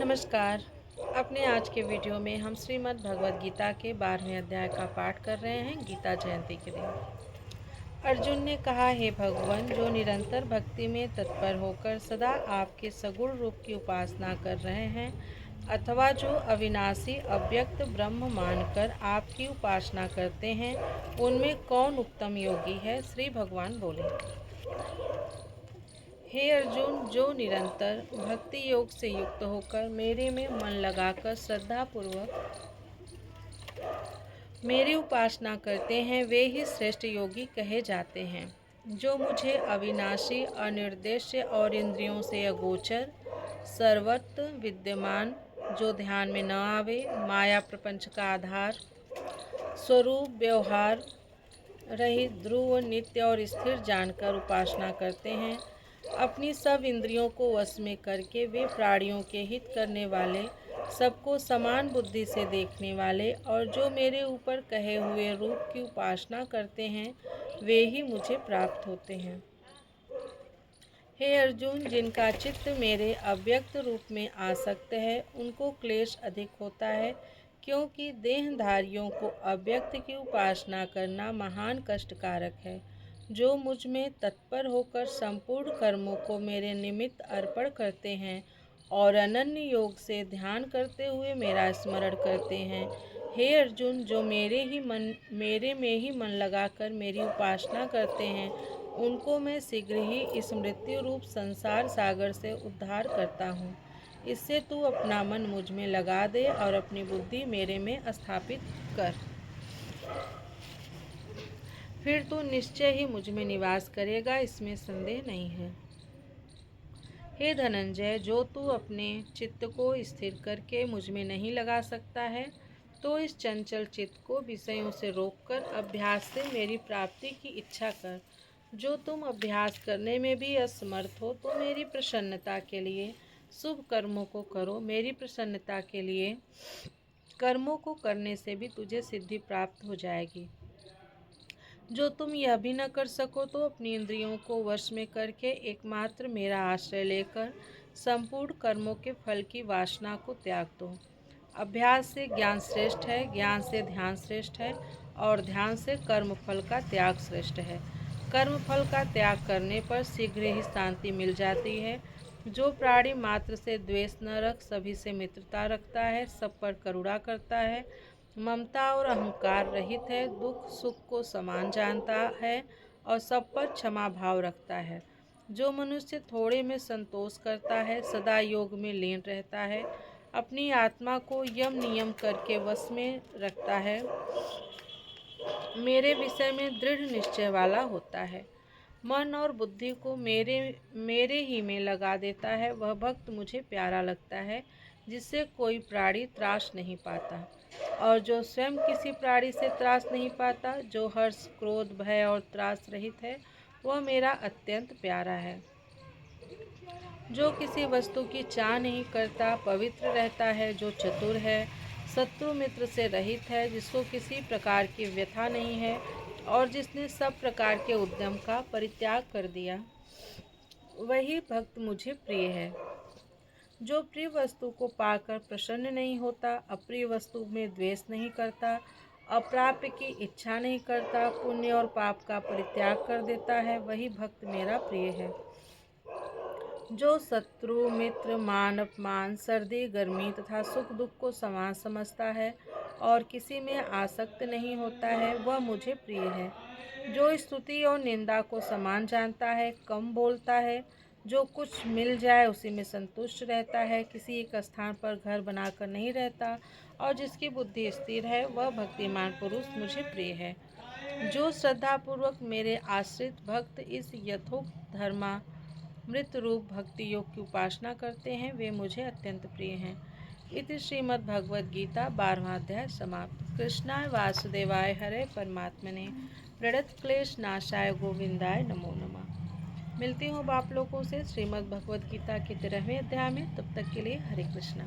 नमस्कार। अपने आज के वीडियो में हम श्रीमद् भगवद गीता के 12वें अध्याय का पाठ कर रहे हैं गीता जयंती के दिन। अर्जुन ने कहा, हे भगवान, जो निरंतर भक्ति में तत्पर होकर सदा आपके सगुण रूप की उपासना कर रहे हैं अथवा जो अविनाशी अव्यक्त ब्रह्म मानकर आपकी उपासना करते हैं, उनमें कौन उत्तम योगी है? श्री भगवान बोले, हे अर्जुन, जो निरंतर भक्ति योग से युक्त होकर मेरे में मन लगाकर श्रद्धा पूर्वक मेरी उपासना करते हैं, वे ही श्रेष्ठ योगी कहे जाते हैं। जो मुझे अविनाशी, अनिर्देश्य और इंद्रियों से अगोचर, सर्वत्र विद्यमान, जो ध्यान में न आवे, माया प्रपंच का आधार, स्वरूप व्यवहार रहित, ध्रुव, नित्य और स्थिर जानकर उपासना करते हैं, अपनी सब इंद्रियों को वश में करके वे प्राणियों के हित करने वाले, सबको समान बुद्धि से देखने वाले और जो मेरे ऊपर कहे हुए रूप की उपासना करते हैं, वे ही मुझे प्राप्त होते हैं। हे अर्जुन, जिनका चित्त मेरे अव्यक्त रूप में आसक्त है, उनको क्लेश अधिक होता है, क्योंकि देहधारियों को अव्यक्त की उपासना करना महान कष्टकारक है। जो मुझ में तत्पर होकर संपूर्ण कर्मों को मेरे निमित्त अर्पण करते हैं और अनन्य योग से ध्यान करते हुए मेरा स्मरण करते हैं, हे अर्जुन, जो मेरे में ही मन लगाकर मेरी उपासना करते हैं, उनको मैं शीघ्र ही इस मृत्यु रूप संसार सागर से उद्धार करता हूँ। इससे तू अपना मन मुझ में लगा दे और अपनी बुद्धि मेरे में स्थापित कर। फिर तू निश्चय ही मुझ में निवास करेगा, इसमें संदेह नहीं है। हे धनंजय, जो तू अपने चित्त को स्थिर करके मुझ में नहीं लगा सकता है, तो इस चंचल चित्त को विषयों से रोककर अभ्यास से मेरी प्राप्ति की इच्छा कर। जो तुम अभ्यास करने में भी असमर्थ हो, तो मेरी प्रसन्नता के लिए शुभ कर्मों को करो। मेरी प्रसन्नता के लिए कर्मों को करने से भी तुझे सिद्धि प्राप्त हो जाएगी। जो तुम यह भी न कर सको, तो अपनी इंद्रियों को वश में करके एकमात्र मेरा आश्रय लेकर संपूर्ण कर्मों के फल की वासना को त्याग दो। अभ्यास से ज्ञान श्रेष्ठ है, ज्ञान से ध्यान श्रेष्ठ है और ध्यान से कर्म फल का त्याग श्रेष्ठ है। कर्म फल का त्याग करने पर शीघ्र ही शांति मिल जाती है। जो प्राणी मात्र से द्वेष न रख सभी से मित्रता रखता है, सब पर करुणा करता है, ममता और अहंकार रहित है, दुख सुख को समान जानता है और सब पर क्षमा भाव रखता है, जो मनुष्य थोड़े में संतोष करता है, सदा योग में लीन रहता है, अपनी आत्मा को यम नियम करके वश में रखता है, मेरे विषय में दृढ़ निश्चय वाला होता है, मन और बुद्धि को मेरे ही में लगा देता है, वह भक्त मुझे प्यारा लगता है, जिससे कोई प्राणी त्रास नहीं पाता। और जो स्वयं किसी प्राणी से त्रास नहीं पाता, जो हर्ष, क्रोध, भय और त्रास रहित है, वह मेरा अत्यंत प्यारा है। जो किसी वस्तु की चाह नहीं करता, पवित्र रहता है, जो चतुर है, शत्रु मित्र से रहित है, जिसको किसी प्रकार की व्यथा नहीं है और जिसने सब प्रकार के उद्यम का परित्याग कर दिया, वही भक्त मुझे प्रिय है। जो प्रिय वस्तु को पाकर प्रसन्न नहीं होता, अप्रिय वस्तु में द्वेष नहीं करता, अप्राप्य की इच्छा नहीं करता, पुण्य और पाप का परित्याग कर देता है, वही भक्त मेरा प्रिय है। जो शत्रु मित्र, मान अपमान, सर्दी गर्मी तथा सुख दुख को समान समझता है और किसी में आसक्त नहीं होता है, वह मुझे प्रिय है। जो स्तुति और निंदा को समान जानता है, कम बोलता है, जो कुछ मिल जाए उसी में संतुष्ट रहता है, किसी एक स्थान पर घर बनाकर नहीं रहता और जिसकी बुद्धि स्थिर है, वह भक्तिमान पुरुष मुझे प्रिय है। जो श्रद्धापूर्वक मेरे आश्रित भक्त इस यथोक्त धर्मामृत रूप भक्ति योग की उपासना करते हैं, वे मुझे अत्यंत प्रिय हैं। इति श्रीमद् भगवद गीता 12वां अध्याय समाप्त। कृष्णाय वासुदेवाय हरे परमात्मने प्रणत क्लेश नाशाय गोविंदाय नमो नमः। मिलती हूँ आप लोगों से श्रीमद् भगवद गीता के 13वें अध्याय में। तब तक के लिए हरे कृष्णा।